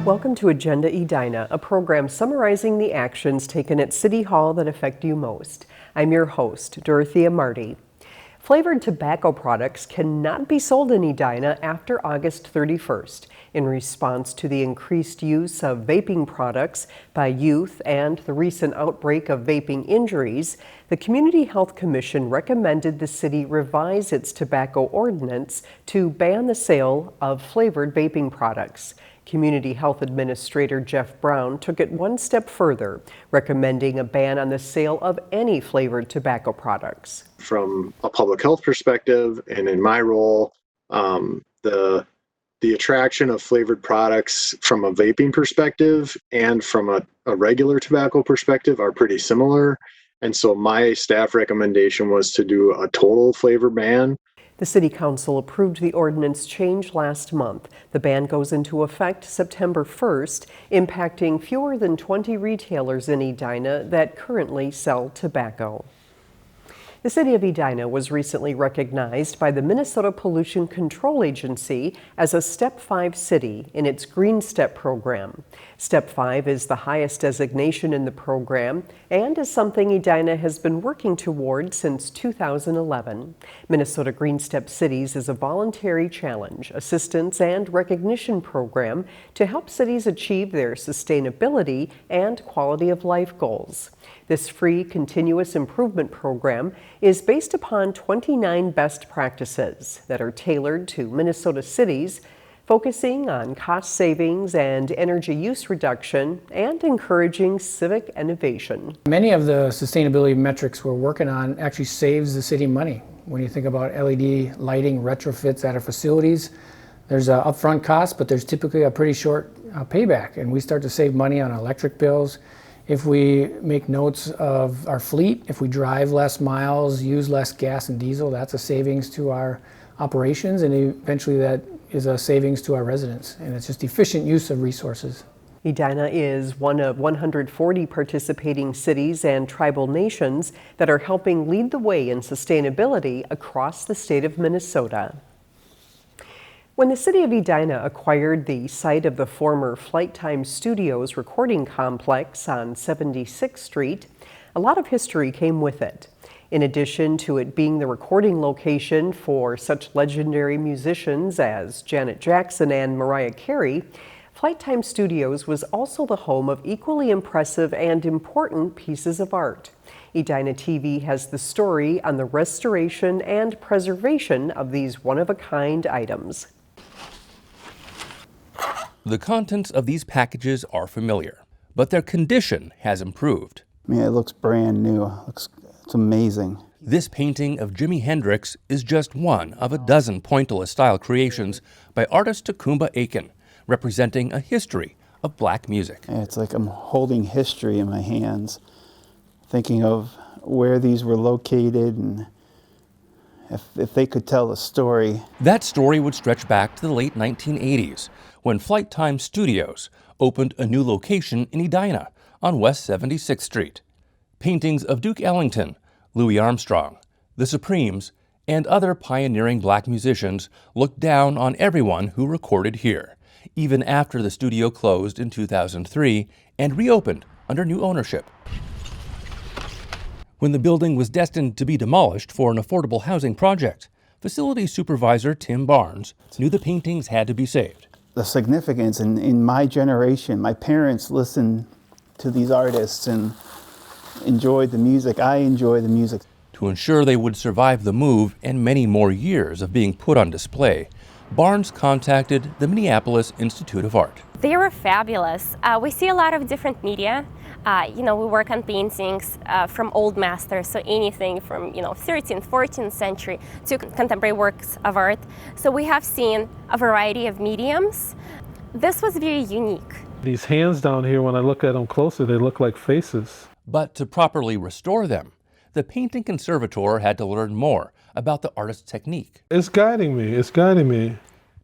Welcome to Agenda Edina, a program summarizing the actions taken at City Hall that affect you most. I'm your host, Dorothea Marty. Flavored tobacco products cannot be sold in Edina after August 31st in response to the increased use of vaping products by youth and the recent outbreak of vaping injuries. The Community Health Commission recommended the city revise its tobacco ordinance to ban the sale of flavored vaping products. Community Health Administrator Jeff Brown took it one step further, recommending a ban on the sale of any flavored tobacco products. From a public health perspective, and in my role, the attraction of flavored products from a vaping perspective and from a regular tobacco perspective are pretty similar. And so my staff recommendation was to do a total flavor ban. The City Council approved the ordinance change last month. The ban goes into effect September 1st, impacting fewer than 20 retailers in Edina that currently sell tobacco. The City of Edina was recently recognized by the Minnesota Pollution Control Agency as a Step 5 city in its GreenStep program. Step 5 is the highest designation in the program and is something Edina has been working toward since 2011. Minnesota GreenStep Cities is a voluntary challenge, assistance, and recognition program to help cities achieve their sustainability and quality of life goals. This free continuous improvement program is based upon 29 best practices that are tailored to Minnesota cities, focusing on cost savings and energy use reduction and encouraging civic innovation. Many of the sustainability metrics we're working on actually saves the city money. When you think about LED lighting retrofits at our facilities, there's an upfront cost, but there's typically a pretty short payback, and we start to save money on electric bills. If we make notes of our fleet, if we drive less miles, use less gas and diesel, that's a savings to our operations, and eventually that is a savings to our residents. And it's just efficient use of resources. Edina is one of 140 participating cities and tribal nations that are helping lead the way in sustainability across the state of Minnesota. When the city of Edina acquired the site of the former Tyme Studios recording complex on 76th Street, a lot of history came with it. In addition to it being the recording location for such legendary musicians as Janet Jackson and Mariah Carey, Tyme Studios was also the home of equally impressive and important pieces of art. Edina TV has the story on the restoration and preservation of these one-of-a-kind items. The contents of these packages are familiar, but their condition has improved. Man, it looks brand new. It's amazing. This painting of Jimi Hendrix is just one of a dozen pointillist-style creations by artist Tyme Aiken, representing a history of black music. It's like I'm holding history in my hands, thinking of where these were located and if they could tell a story. That story would stretch back to the late 1980s, when Tyme Studios opened a new location in Edina on West 76th Street. Paintings of Duke Ellington, Louis Armstrong, the Supremes, and other pioneering black musicians looked down on everyone who recorded here, even after the studio closed in 2003 and reopened under new ownership. When the building was destined to be demolished for an affordable housing project, facility supervisor Tim Barnes knew the paintings had to be saved. The significance in my generation, my parents listened to these artists and enjoyed the music. I enjoy the music. To ensure they would survive the move and many more years of being put on display, Barnes contacted the Minneapolis Institute of Art. They were fabulous. We see a lot of different media. We work on paintings from old masters, so anything from 13th, 14th century to contemporary works of art. So we have seen a variety of mediums. This was very unique. These hands down here, when I look at them closer, they look like faces. But to properly restore them, the painting conservator had to learn more about the artist's technique. It's guiding me.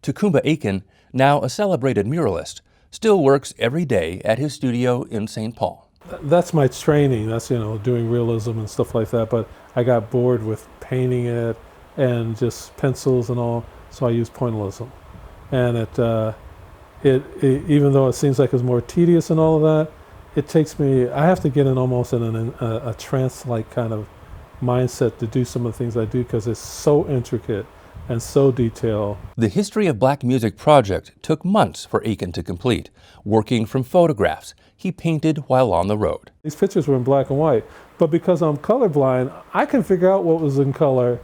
Tyme Aiken, now a celebrated muralist, still works every day at his studio in St. Paul. That's my training. That's, doing realism and stuff like that. But I got bored with painting it and just pencils and all, so I used pointillism. And even though it seems like it's more tedious and all of that, it takes me, I have to get in almost in a trance-like kind of mindset to do some of the things I do because it's so intricate and so detailed. The History of Black Music project took months for Aiken to complete, working from photographs he painted while on the road. These pictures were in black and white, but because I'm colorblind, I can figure out what was in color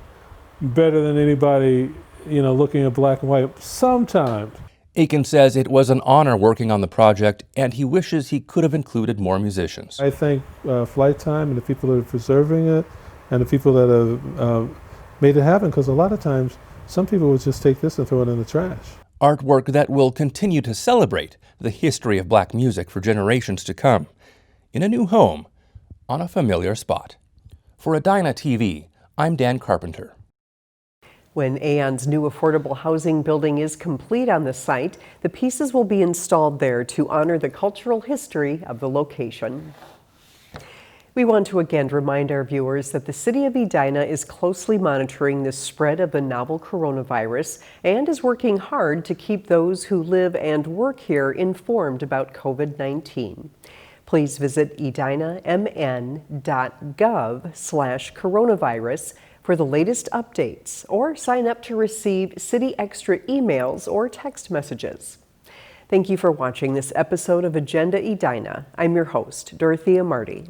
better than anybody, looking at black and white sometimes. Aiken says it was an honor working on the project, and he wishes he could have included more musicians. I thank Flyte and the people that are preserving it and the people that have made it happen, because a lot of times some people would just take this and throw it in the trash. Artwork that will continue to celebrate the history of black music for generations to come, in a new home, on a familiar spot. For Edina TV, I'm Dan Carpenter. When Aon's new affordable housing building is complete on the site, the pieces will be installed there to honor the cultural history of the location. We want to again remind our viewers that the City of Edina is closely monitoring the spread of the novel coronavirus and is working hard to keep those who live and work here informed about COVID-19. Please visit edinamn.gov/coronavirus for the latest updates, or sign up to receive City Extra emails or text messages. Thank you for watching this episode of Agenda Edina. I'm your host, Dorothea Marty.